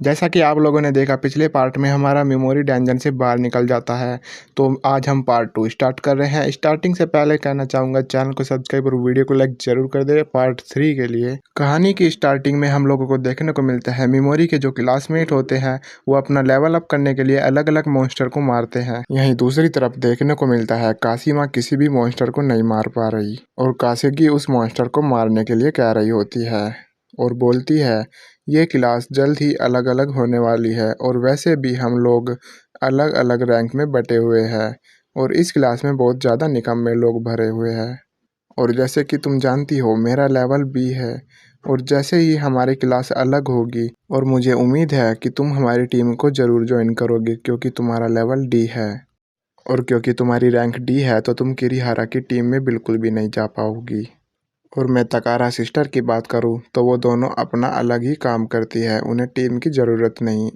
जैसा कि आप लोगों ने देखा पिछले पार्ट में हमारा मेमोरी डंजन से बाहर निकल जाता है। तो आज हम पार्ट 2 स्टार्ट कर रहे हैं। स्टार्टिंग से पहले कहना चाहूँगा चैनल को सब्सक्राइब और वीडियो को लाइक ज़रूर कर दें। पार्ट 3 के लिए कहानी की स्टार्टिंग में हम लोगों को देखने को मिलता है मेमोरी के जो क्लासमेट होते हैं वो अपना लेवल अप करने के लिए अलग अलग मॉन्स्टर को मारते हैं। यहीं दूसरी तरफ देखने को मिलता है काशिमा किसी भी मॉन्स्टर को नहीं मार पा रही और काशिकी उस मॉन्स्टर को मारने के लिए कह रही होती है और बोलती है ये क्लास जल्द ही अलग अलग होने वाली है और वैसे भी हम लोग अलग अलग रैंक में बटे हुए हैं और इस क्लास में बहुत ज़्यादा निकम्मे लोग भरे हुए हैं। और जैसे कि तुम जानती हो मेरा लेवल बी है और जैसे ही हमारी क्लास अलग होगी और मुझे उम्मीद है कि तुम हमारी टीम को ज़रूर ज्वाइन करोगे क्योंकि तुम्हारा लेवल डी है और क्योंकि तुम्हारी रैंक डी है तो तुम किरीहारा की टीम में बिल्कुल भी नहीं जा पाओगी। और मैं तकारा सिस्टर की बात करूं तो वो दोनों अपना अलग ही काम करती है, उन्हें टीम की ज़रूरत नहीं।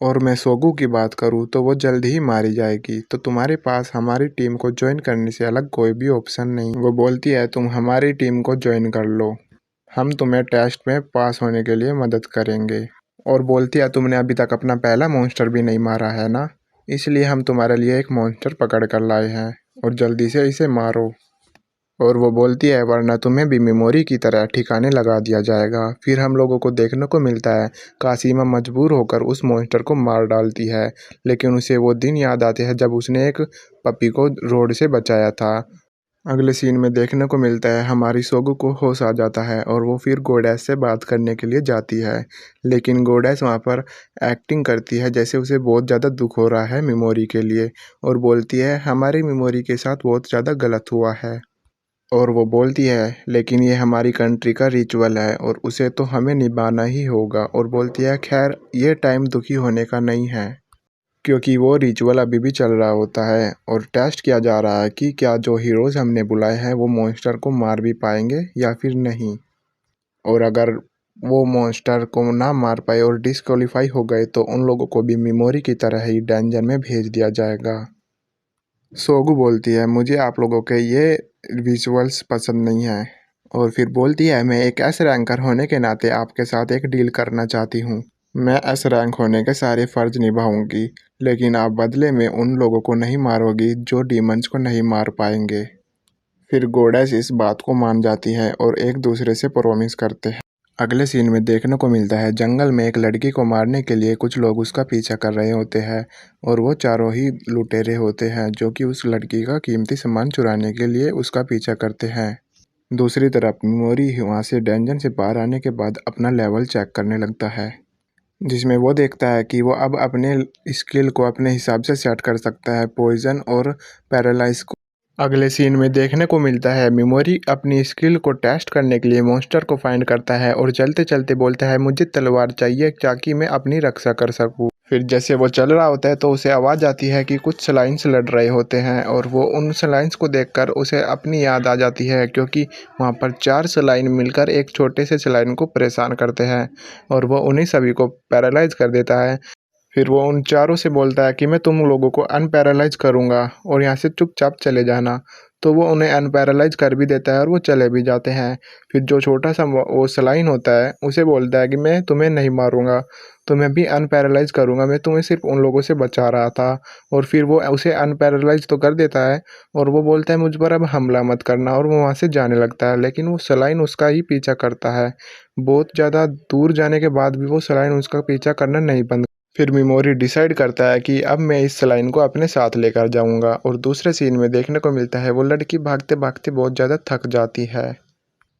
और मैं सोगू की बात करूं तो वो जल्द ही मारी जाएगी, तो तुम्हारे पास हमारी टीम को ज्वाइन करने से अलग कोई भी ऑप्शन नहीं। वो बोलती है तुम हमारी टीम को ज्वाइन कर लो, हम तुम्हें टेस्ट में पास होने के लिए मदद करेंगे। और बोलती है तुमने अभी तक अपना पहला मॉन्स्टर भी नहीं मारा है ना, इसलिए हम तुम्हारे लिए एक मॉन्स्टर पकड़ कर लाए हैं और जल्दी से इसे मारो। और वो बोलती है वरना तुम्हें भी मेमोरी की तरह ठिकाने लगा दिया जाएगा। फिर हम लोगों को देखने को मिलता है काशिमा मजबूर होकर उस मॉन्स्टर को मार डालती है, लेकिन उसे वो दिन याद आते हैं जब उसने एक पपी को रोड से बचाया था। अगले सीन में देखने को मिलता है हमारी सोगू को होश आ जाता है और वो फिर गोडेस से बात करने के लिए जाती है, लेकिन गोडेस वहाँ पर एक्टिंग करती है जैसे उसे बहुत ज़्यादा दुख हो रहा है मेमोरी के लिए और बोलती है हमारी मेमोरी के साथ बहुत ज़्यादा गलत हुआ है। और वो बोलती है लेकिन ये हमारी कंट्री का रिचुअल है और उसे तो हमें निभाना ही होगा। और बोलती है खैर ये टाइम दुखी होने का नहीं है क्योंकि वो रिचुअल अभी भी चल रहा होता है और टेस्ट किया जा रहा है कि क्या जो हीरोज़ हमने बुलाए हैं वो मॉन्स्टर को मार भी पाएंगे या फिर नहीं। और अगर वो मॉन्स्टर को ना मार पाए और डिस्क्वालीफाई हो गए तो उन लोगों को भी मेमोरी की तरह ही डेंजर में भेज दिया जाएगा। सोगू बोलती है मुझे आप लोगों के ये विजुअल्स पसंद नहीं है और फिर बोलती है मैं एक एस रैंकर होने के नाते आपके साथ एक डील करना चाहती हूँ। मैं एस रैंक होने के सारे फ़र्ज निभाऊंगी, लेकिन आप बदले में उन लोगों को नहीं मारोगी जो डीमंस को नहीं मार पाएंगे। फिर गोडेस इस बात को मान जाती है और एक दूसरे से प्रॉमिस करते हैं। अगले सीन में देखने को मिलता है जंगल में एक लड़की को मारने के लिए कुछ लोग उसका पीछा कर रहे होते हैं और वो चारों ही लुटेरे होते हैं जो कि उस लड़की का कीमती सामान चुराने के लिए उसका पीछा करते हैं। दूसरी तरफ मेमोरी वहाँ से डंजन से बाहर आने के बाद अपना लेवल चेक करने लगता है, जिसमें वो देखता है कि वो अब अपने स्किल को अपने हिसाब से सेट कर सकता है, पॉइजन और पैरालाइज को। अगले सीन में देखने को मिलता है मेमोरी अपनी स्किल को टेस्ट करने के लिए मॉन्स्टर को फाइंड करता है और चलते चलते बोलता है मुझे तलवार चाहिए ताकि मैं अपनी रक्षा कर सकूं। फिर जैसे वो चल रहा होता है तो उसे आवाज़ आती है कि कुछ सलाइंस लड़ रहे होते हैं और वो उन सलाइंस को देखकर उसे अपनी याद आ जाती है क्योंकि वहाँ पर 4 सलाइन मिलकर एक छोटे से सलाइन को परेशान करते हैं और वो उन्हीं सभी को पैरालाइज कर देता है। फिर वो उन चारों से बोलता है कि मैं तुम लोगों को अनपैरालाइज करूँगा और यहाँ से चुपचाप चले जाना। तो वो उन्हें अनपैरालाइज कर भी देता है और वो चले भी जाते हैं। फिर जो छोटा सा वो सलाइन होता है उसे बोलता है कि मैं तुम्हें नहीं मारूंगा, तुम्हें भी अनपैरालाइज करूँगा, मैं तुम्हें सिर्फ उन लोगों से बचा रहा था। और फिर वो उसे अनपैरालाइज तो कर देता है और वो बोलता है मुझ पर अब हमला मत करना और वो वहाँ से जाने लगता है, लेकिन वो सलाइन उसका ही पीछा करता है। बहुत ज़्यादा दूर जाने के बाद भी वो सलाइन उसका पीछा करना नहीं बंद। फिर मेमोरी डिसाइड करता है कि अब मैं इस सलाइन को अपने साथ लेकर जाऊंगा और दूसरे सीन में देखने को मिलता है वो लड़की भागते भागते बहुत ज़्यादा थक जाती है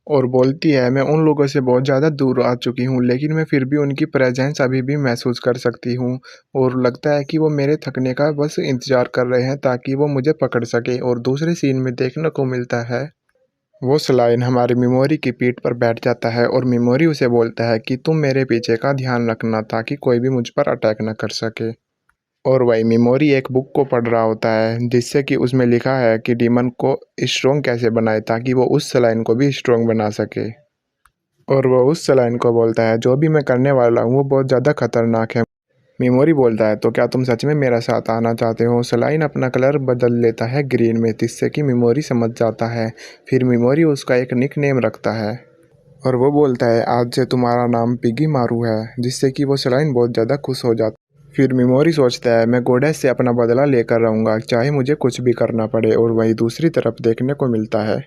और बोलती है मैं उन लोगों से बहुत ज़्यादा दूर आ चुकी हूँ लेकिन मैं फिर भी उनकी प्रेजेंस अभी भी महसूस कर सकती हूँ और लगता है कि वो मेरे थकने का बस इंतज़ार कर रहे हैं ताकि वो मुझे पकड़ सके। और दूसरे सीन में देखने को मिलता है वो सलाइन हमारी मेमोरी की पीठ पर बैठ जाता है और मेमोरी उसे बोलता है कि तुम मेरे पीछे का ध्यान रखना ताकि कोई भी मुझ पर अटैक न कर सके। और वही मेमोरी एक बुक को पढ़ रहा होता है जिससे कि उसमें लिखा है कि डीमन को स्ट्रोंग कैसे बनाए ताकि वो उस सलाइन को भी स्ट्रोंग बना सके। और वो उस सलाइन को बोलता है जो भी मैं करने वाला हूँ वो बहुत ज़्यादा खतरनाक है। मेमोरी बोलता है तो क्या तुम सच में मेरा साथ आना चाहते हो। सलाइन अपना कलर बदल लेता है ग्रीन में जिससे कि मेमोरी समझ जाता है। फिर मेमोरी उसका एक निक नेम रखता है और वो बोलता है आज से तुम्हारा नाम पिगी मारू है, जिससे कि वो सलाइन बहुत ज़्यादा खुश हो जाता है। फिर मेमोरी सोचता है मैं गोडेस से अपना बदला लेकर रहूँगा, चाहे मुझे कुछ भी करना पड़े। और वहीं दूसरी तरफ देखने को मिलता है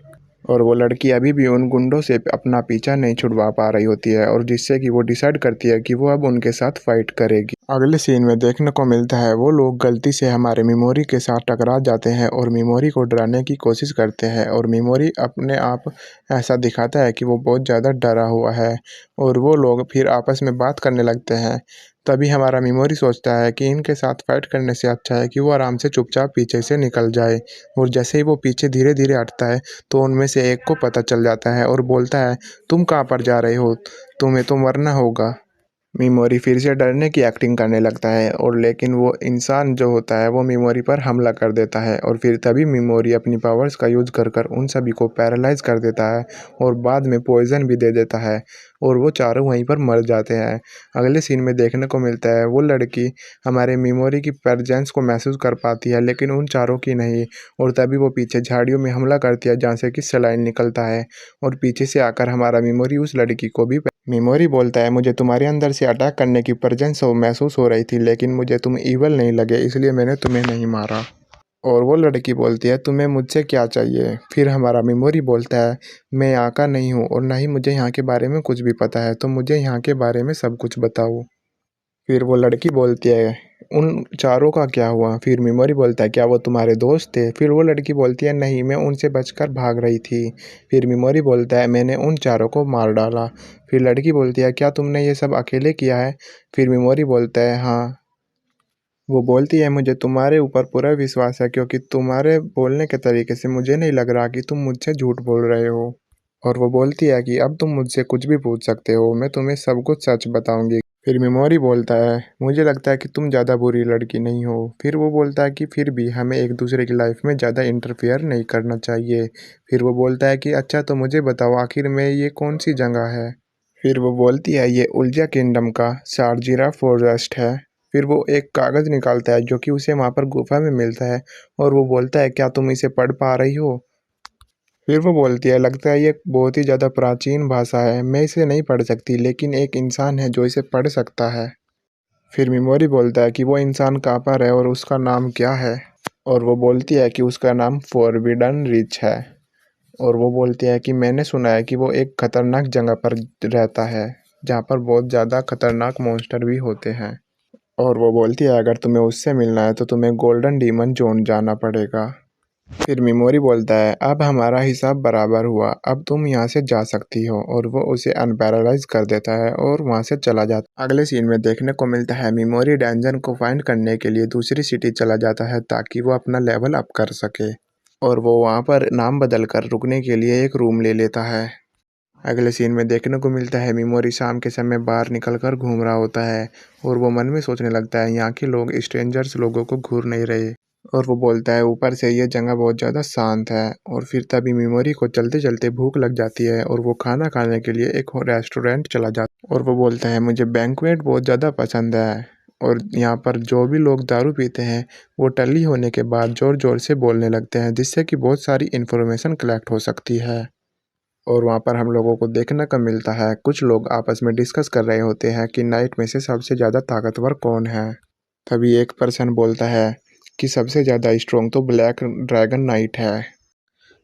और वो लड़की अभी भी उन गुंडों से अपना पीछा नहीं छुड़वा पा रही होती है, और जिससे कि वो डिसाइड करती है कि वो अब उनके साथ फाइट करेगी। अगले सीन में देखने को मिलता है वो लोग गलती से हमारे मेमोरी के साथ टकरा जाते हैं और मेमोरी को डराने की कोशिश करते हैं, और मेमोरी अपने आप ऐसा दिखाता है कि वो बहुत ज़्यादा डरा हुआ है, और वो लोग फिर आपस में बात करने लगते हैं। तभी हमारा मेमोरी सोचता है कि इनके साथ फाइट करने से अच्छा है कि वो आराम से चुपचाप पीछे से निकल जाए। और जैसे ही वो पीछे धीरे धीरे हटता है तो उनमें से एक को पता चल जाता है और बोलता है तुम कहाँ पर जा रहे हो, तुम्हें तो मरना होगा। मेमोरी फिर से डरने की एक्टिंग करने लगता है, और लेकिन वो इंसान जो होता है वो मेमोरी पर हमला कर देता है, और फिर तभी मेमोरी अपनी पावर्स का यूज़ कर कर उन सभी को पैरालाइज कर देता है और बाद में पॉइजन भी दे देता है, और वो चारों वहीं पर मर जाते हैं। अगले सीन में देखने को मिलता है वो लड़की हमारे मेमोरी की प्रेजेंस को महसूस कर पाती है, लेकिन उन चारों की नहीं। और तभी वो पीछे झाड़ियों में हमला करती है जहाँ से कि सलाइन निकलता है, और पीछे से आकर हमारा मेमोरी उस लड़की को भी मेमोरी बोलता है मुझे तुम्हारे अंदर से अटैक करने की प्रेजेंस महसूस हो रही थी, लेकिन मुझे तुम ईवल नहीं लगे, इसलिए मैंने तुम्हें नहीं मारा। और वो लड़की बोलती है तुम्हें मुझसे क्या चाहिए। फिर हमारा मेमोरी बोलता है मैं यहाँ का नहीं हूँ और ना ही मुझे यहाँ के बारे में कुछ भी पता है, तो मुझे यहाँ के बारे में सब कुछ बताओ। फिर वो लड़की बोलती है उन चारों का क्या हुआ। फिर मेमोरी बोलता है क्या वो तुम्हारे दोस्त थे। फिर वो लड़की बोलती है नहीं, मैं उनसे बचकर भाग रही थी। फिर मेमोरी बोलता है मैंने उन चारों को मार डाला। फिर लड़की बोलती है क्या तुमने ये सब अकेले किया है। फिर मेमोरी बोलता है हाँ। वो बोलती है मुझे तुम्हारे ऊपर पूरा विश्वास है, क्योंकि तुम्हारे बोलने के तरीके से मुझे नहीं लग रहा कि तुम मुझसे झूठ बोल रहे हो। और वो बोलती है कि अब तुम मुझसे कुछ भी पूछ सकते हो, मैं तुम्हें सब कुछ सच बताऊंगी। फिर मेमोरी बोलता है मुझे लगता है कि तुम ज़्यादा बुरी लड़की नहीं हो। फिर वो बोलता है कि फिर भी हमें एक दूसरे की लाइफ में ज़्यादा इंटरफेयर नहीं करना चाहिए। फिर वो बोलता है कि अच्छा तो मुझे बताओ आखिर में ये कौन सी जगह है। फिर वो बोलती है ये उल्जा किंगडम का शारजीरा फॉरेस्ट है। फिर वो एक कागज़ निकालता है जो कि उसे वहाँ पर गुफा में मिलता है, और वो बोलता है क्या तुम इसे पढ़ पा रही हो। फिर वो बोलती है लगता है ये बहुत ही ज़्यादा प्राचीन भाषा है, मैं इसे नहीं पढ़ सकती, लेकिन एक इंसान है जो इसे पढ़ सकता है। फिर मेमोरी बोलता है कि वो इंसान कहाँ पर है और उसका नाम क्या है। और वो बोलती है कि उसका नाम फॉरबिडन रिच है। और वो बोलती है कि मैंने सुना है कि वो एक खतरनाक जगह पर रहता है, जहाँ पर बहुत ज़्यादा खतरनाक मॉन्स्टर भी होते हैं। और वो बोलती है अगर तुम्हें उससे मिलना है तो तुम्हें गोल्डन डीमन जोन जाना पड़ेगा। फिर मेमोरी बोलता है अब हमारा हिसाब बराबर हुआ, अब तुम यहाँ से जा सकती हो। और वो उसे अनपैरालाइज कर देता है और वहाँ से चला जाता है। अगले सीन में देखने को मिलता है मेमोरी डेंजन को फाइंड करने के लिए दूसरी सिटी चला जाता है ताकि वो अपना लेवल अप कर सके, और वो वहाँ पर नाम बदल कर रुकने के लिए एक रूम ले लेता है। अगले सीन में देखने को मिलता है मेमोरी शाम के समय बाहर निकलकर घूम रहा होता है, और वो मन में सोचने लगता है यहाँ के लोग स्ट्रेंजर्स लोगों को घूर नहीं रहे। और वो बोलता है ऊपर से ये जगह बहुत ज़्यादा शांत है। और फिर तभी मेमोरी को चलते चलते भूख लग जाती है और वो खाना खाने के लिए एक रेस्टोरेंट चला जाता है। और वो बोलता है मुझे बैंक्वेट बहुत ज़्यादा पसंद है, और यहाँ पर जो भी लोग दारू पीते हैं वो टल्ली होने के बाद ज़ोर ज़ोर से बोलने लगते हैं, जिससे कि बहुत सारी इन्फॉर्मेशन कलेक्ट हो सकती है। और वहाँ पर हम लोगों को देखने को मिलता है कुछ लोग आपस में डिस्कस कर रहे होते हैं कि नाइट में से सबसे ज़्यादा ताकतवर कौन है। तभी एक पर्सन बोलता है कि सबसे ज़्यादा स्ट्रॉन्ग तो ब्लैक ड्रैगन नाइट है,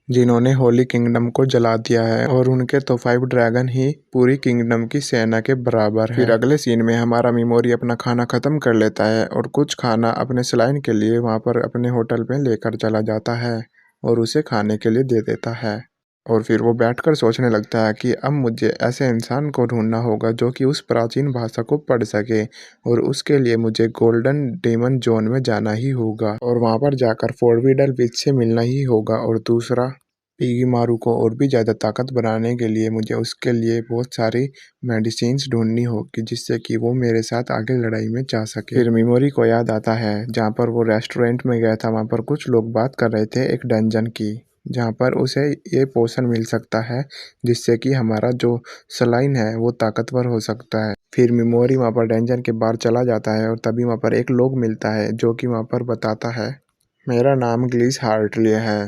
जिन्होंने होली किंगडम को जला दिया है, और उनके तो 5 ड्रैगन ही पूरी किंगडम की सेना के बराबर है। फिर अगले सीन में हमारा मेमोरी अपना खाना ख़त्म कर लेता है और कुछ खाना अपने सलाइन के लिए वहाँ पर अपने होटल में लेकर चला जाता है और उसे खाने के लिए दे देता है। और फिर वो बैठकर सोचने लगता है कि अब मुझे ऐसे इंसान को ढूंढना होगा जो कि उस प्राचीन भाषा को पढ़ सके, और उसके लिए मुझे गोल्डन डेमन जोन में जाना ही होगा और वहाँ पर जाकर फोरविडल विच से मिलना ही होगा। और दूसरा पिगी मारू को और भी ज़्यादा ताकत बनाने के लिए मुझे उसके लिए बहुत सारी मेडिसिन्स ढूंढनी होगी, जिससे कि वो मेरे साथ आगे लड़ाई में जा सके। फिर मेमोरी को याद आता है जहाँ पर वो रेस्टोरेंट में गया था, वहाँ पर कुछ लोग बात कर रहे थे एक डंजन की, जहाँ पर उसे ये पोशन मिल सकता है जिससे कि हमारा जो सलाइन है वो ताकतवर हो सकता है। फिर मेमोरी वहाँ पर डेंजन के बाहर चला जाता है, और तभी वहाँ पर एक लोग मिलता है जो कि वहाँ पर बताता है मेरा नाम ग्लीस हार्टले है।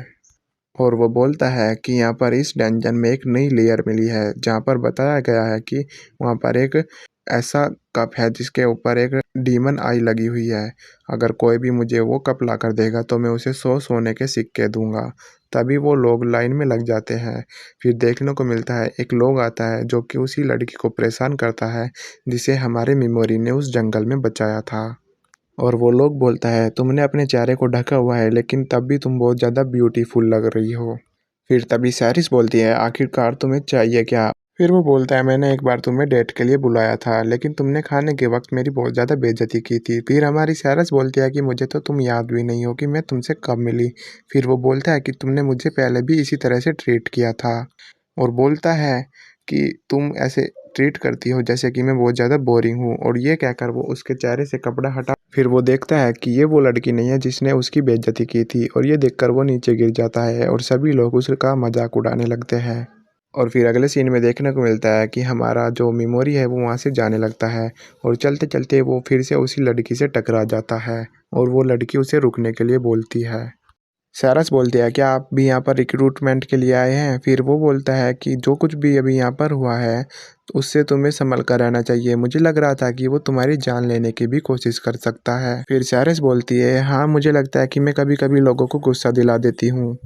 और वो बोलता है कि यहाँ पर इस डंजन में एक नई लेयर मिली है, जहाँ पर बताया गया है कि वहाँ पर एक ऐसा कप है जिसके ऊपर एक डीमन आई लगी हुई है। अगर कोई भी मुझे वो कप ला कर देगा तो मैं उसे 100 सोने के सिक्के दूंगा। तभी वो लोग लाइन में लग जाते हैं। फिर देखने को मिलता है एक लोग आता है जो कि उसी लड़की को परेशान करता है जिसे हमारे मेमोरी ने उस जंगल में बचाया था। और वो लोग बोलता है तुमने अपने चेहरे को ढका हुआ है लेकिन तब भी तुम बहुत ज़्यादा ब्यूटीफुल लग रही हो। फिर तभी सैरिस बोलती है आखिरकार तुम्हें चाहिए क्या? फिर वो बोलता है मैंने एक बार तुम्हें डेट के लिए बुलाया था लेकिन तुमने खाने के वक्त मेरी बहुत ज़्यादा बेइज्जती की थी। फिर हमारी सैरिस बोलती है कि मुझे तो तुम याद भी नहीं हो कि मैं तुमसे कब मिली। फिर वो बोलता है कि तुमने मुझे पहले भी इसी तरह से ट्रीट किया था। और बोलता है कि तुम ऐसे ट्रीट करती हो जैसे कि मैं बहुत ज़्यादा बोरिंग हूँ। और ये कहकर वो उसके चेहरे से कपड़ा हटा फिर वो देखता है कि ये वो लड़की नहीं है जिसने उसकी बेइज्जती की थी। और ये देखकर वो नीचे गिर जाता है और सभी लोग उसका मजाक उड़ाने लगते हैं। और फिर अगले सीन में देखने को मिलता है कि हमारा जो मेमोरी है वो वहाँ से जाने लगता है। और चलते चलते वो फिर से उसी लड़की से टकरा जाता है। और वो लड़की उसे रुकने के लिए बोलती है। सारस बोलती है क्या आप भी यहाँ पर रिक्रूटमेंट के लिए आए हैं? फिर वो बोलता है कि जो कुछ भी अभी यहाँ पर हुआ है तो उससे तुम्हें संभल कर रहना चाहिए। मुझे लग रहा था कि वो तुम्हारी जान लेने की भी कोशिश कर सकता है। फिर सारस बोलती है हाँ मुझे लगता है कि मैं कभी कभी लोगों को गुस्सा दिला देती हूँ।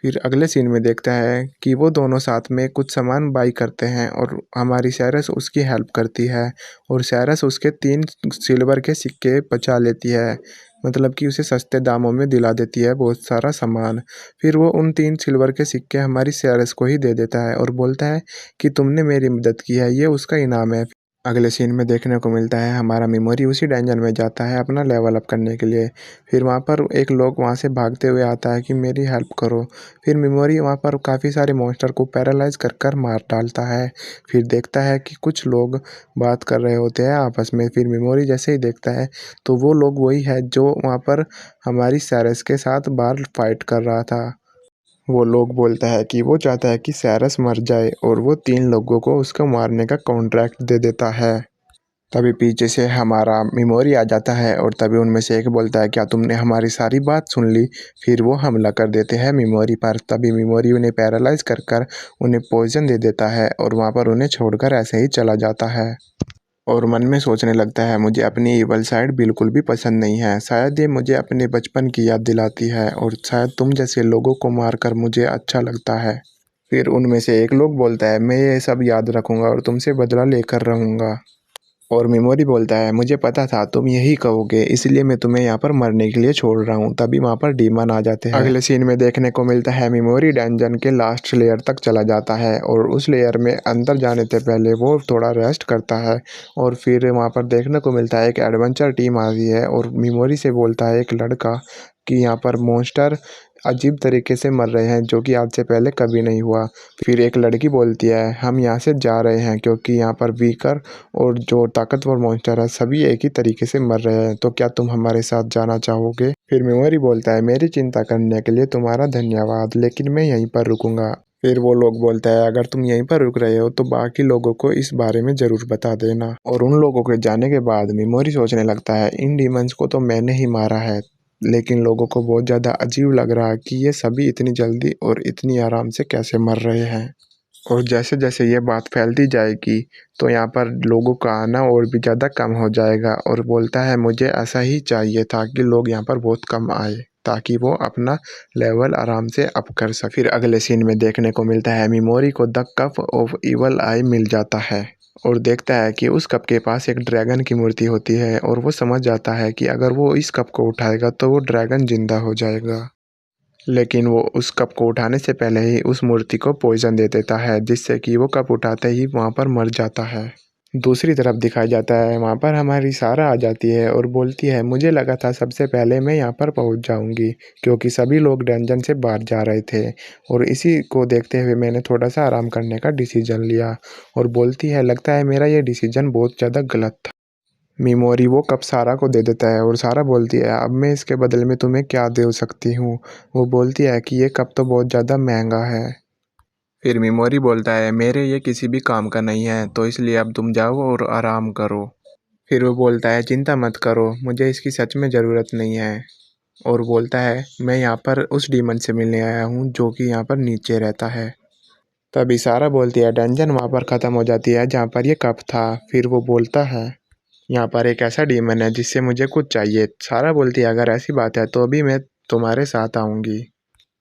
फिर अगले सीन में देखता है कि वो दोनों साथ में कुछ सामान बाई करते हैं और हमारी सैरस उसकी हेल्प करती है। और सैरस उसके 3 सिल्वर के सिक्के बचा लेती है। मतलब कि उसे सस्ते दामों में दिला देती है बहुत सारा सामान। फिर वो उन 3 सिल्वर के सिक्के हमारी सैरस को ही दे देता है और बोलता है कि तुमने मेरी मदद की है, ये उसका इनाम है। अगले सीन में देखने को मिलता है हमारा मेमोरी उसी डंजन में जाता है अपना लेवल अप करने के लिए। फिर वहाँ पर एक लोग वहाँ से भागते हुए आता है कि मेरी हेल्प करो। फिर मेमोरी वहाँ पर काफ़ी सारे मॉन्स्टर को पैरालाइज कर कर मार डालता है। फिर देखता है कि कुछ लोग बात कर रहे होते हैं आपस में। फिर मेमोरी जैसे ही देखता है तो वो लोग वही है जो वहाँ पर हमारी सैरस के साथ बाहर फाइट कर रहा था। वो लोग बोलता है कि वो चाहता है कि सैरस मर जाए और वो 3 लोगों को उसको मारने का कॉन्ट्रैक्ट दे देता है। तभी पीछे से हमारा मेमोरी आ जाता है और तभी उनमें से एक बोलता है क्या तुमने हमारी सारी बात सुन ली? फिर वो हमला कर देते हैं मेमोरी पर। तभी मेमोरी उन्हें पैरालाइज कर कर उन्हें पॉइजन दे देता है और वहाँ पर उन्हें छोड़कर ऐसे ही चला जाता है। और मन में सोचने लगता है मुझे अपनी इवल साइड बिल्कुल भी पसंद नहीं है। शायद ये मुझे अपने बचपन की याद दिलाती है और शायद तुम जैसे लोगों को मारकर मुझे अच्छा लगता है। फिर उनमें से एक लोग बोलता है मैं ये सब याद रखूंगा और तुमसे बदला लेकर रहूंगा। और मेमोरी बोलता है मुझे पता था तुम यही कहोगे इसलिए मैं तुम्हें यहाँ पर मरने के लिए छोड़ रहा हूँ। तभी वहाँ पर डीमन आ जाते हैं। अगले सीन में देखने को मिलता है मेमोरी डंजन के लास्ट लेयर तक चला जाता है और उस लेयर में अंदर जाने से पहले वो थोड़ा रेस्ट करता है। और फिर वहाँ पर देखने को मिलता है एक एडवेंचर टीम आ रही है और मेमोरी से बोलता है एक लड़का कि यहाँ पर मॉन्स्टर अजीब तरीके से मर रहे हैं जो कि आज से पहले कभी नहीं हुआ। फिर एक लड़की बोलती है हम यहाँ से जा रहे हैं क्योंकि यहाँ पर वीकर और जो ताकतवर मॉन्स्टर है सभी एक ही तरीके से मर रहे हैं, तो क्या तुम हमारे साथ जाना चाहोगे? फिर मेमोरी बोलता है मेरी चिंता करने के लिए तुम्हारा धन्यवाद लेकिन मैं यहीं पर रुकूंगा। फिर वो लोग बोलता है अगर तुम यहीं पर रुक रहे हो तो बाकी लोगों को इस बारे में ज़रूर बता देना। और उन लोगों के जाने के बाद मेमोरी सोचने लगता है इन डीमंस को तो मैंने ही मारा है लेकिन लोगों को बहुत ज़्यादा अजीब लग रहा है कि ये सभी इतनी जल्दी और इतनी आराम से कैसे मर रहे हैं। और जैसे जैसे ये बात फैलती जाएगी तो यहाँ पर लोगों का आना और भी ज़्यादा कम हो जाएगा। और बोलता है मुझे ऐसा ही चाहिए था कि लोग यहाँ पर बहुत कम आए ताकि वो अपना लेवल आराम से अप कर सके। फिर अगले सीन में देखने को मिलता है मेमोरी को द कप ऑफ इवल आई मिल जाता है और देखता है कि उस कप के पास एक ड्रैगन की मूर्ति होती है और वो समझ जाता है कि अगर वो इस कप को उठाएगा तो वो ड्रैगन जिंदा हो जाएगा। लेकिन वो उस कप को उठाने से पहले ही उस मूर्ति को पॉइजन दे देता है जिससे कि वो कप उठाते ही वहाँ पर मर जाता है। दूसरी तरफ दिखाया जाता है वहाँ पर हमारी सारा आ जाती है और बोलती है मुझे लगा था सबसे पहले मैं यहाँ पर पहुँच जाऊँगी क्योंकि सभी लोग डंजन से बाहर जा रहे थे और इसी को देखते हुए मैंने थोड़ा सा आराम करने का डिसीजन लिया। और बोलती है लगता है मेरा ये डिसीजन बहुत ज़्यादा गलत था। मेमोरी वो कप सारा को दे देता है और सारा बोलती है अब मैं इसके बदले में तुम्हें क्या दे सकती हूँ? वो बोलती है कि ये कप तो बहुत ज़्यादा महंगा है। फिर मेमोरी बोलता है मेरे ये किसी भी काम का नहीं है तो इसलिए अब तुम जाओ और आराम करो। फिर वो बोलता है चिंता मत करो मुझे इसकी सच में ज़रूरत नहीं है। और बोलता है मैं यहाँ पर उस डीमन से मिलने आया हूँ जो कि यहाँ पर नीचे रहता है। तभी सारा बोलती है डंजन वहाँ पर ख़त्म हो जाती है जहाँ पर ये कप था। फिर वो बोलता है यहाँ पर एक ऐसा डीमन है जिससे मुझे कुछ चाहिए। सारा बोलती है अगर ऐसी बात है तो अभी मैं तुम्हारे साथ आऊँगी,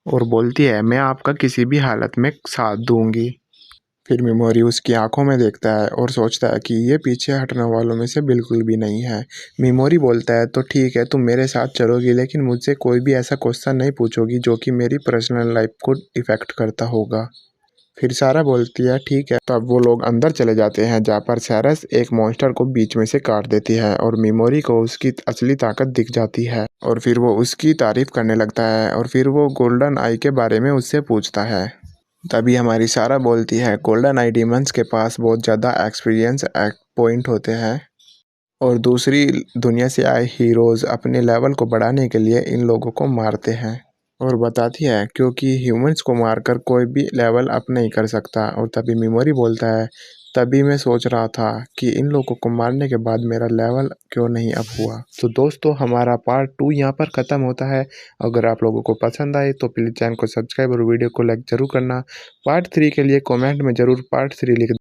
और बोलती है मैं आपका किसी भी हालत में साथ दूँगी। फिर मेमोरी उसकी आंखों में देखता है और सोचता है कि ये पीछे हटने वालों में से बिल्कुल भी नहीं है। मेमोरी बोलता है तो ठीक है तुम मेरे साथ चलोगी, लेकिन मुझसे कोई भी ऐसा क्वेश्चन नहीं पूछोगी जो कि मेरी पर्सनल लाइफ को इफ़ेक्ट करता होगा। फिर सारा बोलती है ठीक है। तब वो लोग अंदर चले जाते हैं जहाँ पर सैरस एक मॉन्स्टर को बीच में से काट देती है और मेमोरी को उसकी असली ताकत दिख जाती है और फिर वो उसकी तारीफ करने लगता है और फिर वो गोल्डन आई के बारे में उससे पूछता है। तभी हमारी सारा बोलती है गोल्डन आई डीमंस के पास बहुत ज़्यादा एक्सपीरियंस पॉइंट होते हैं और दूसरी दुनिया से आए हीरोज़ अपने लेवल को बढ़ाने के लिए इन लोगों को मारते हैं। और बताती है क्योंकि ह्यूमंस को मारकर कोई भी लेवल अप नहीं कर सकता। और तभी मेमोरी बोलता है तभी मैं सोच रहा था कि इन लोगों को मारने के बाद मेरा लेवल क्यों नहीं अप हुआ। तो दोस्तों हमारा पार्ट 2 यहाँ पर ख़त्म होता है। अगर आप लोगों को पसंद आए तो प्लीज़ चैनल को सब्सक्राइब और वीडियो को लाइक ज़रूर करना। पार्ट 3 के लिए कमेंट में ज़रूर पार्ट 3 लिख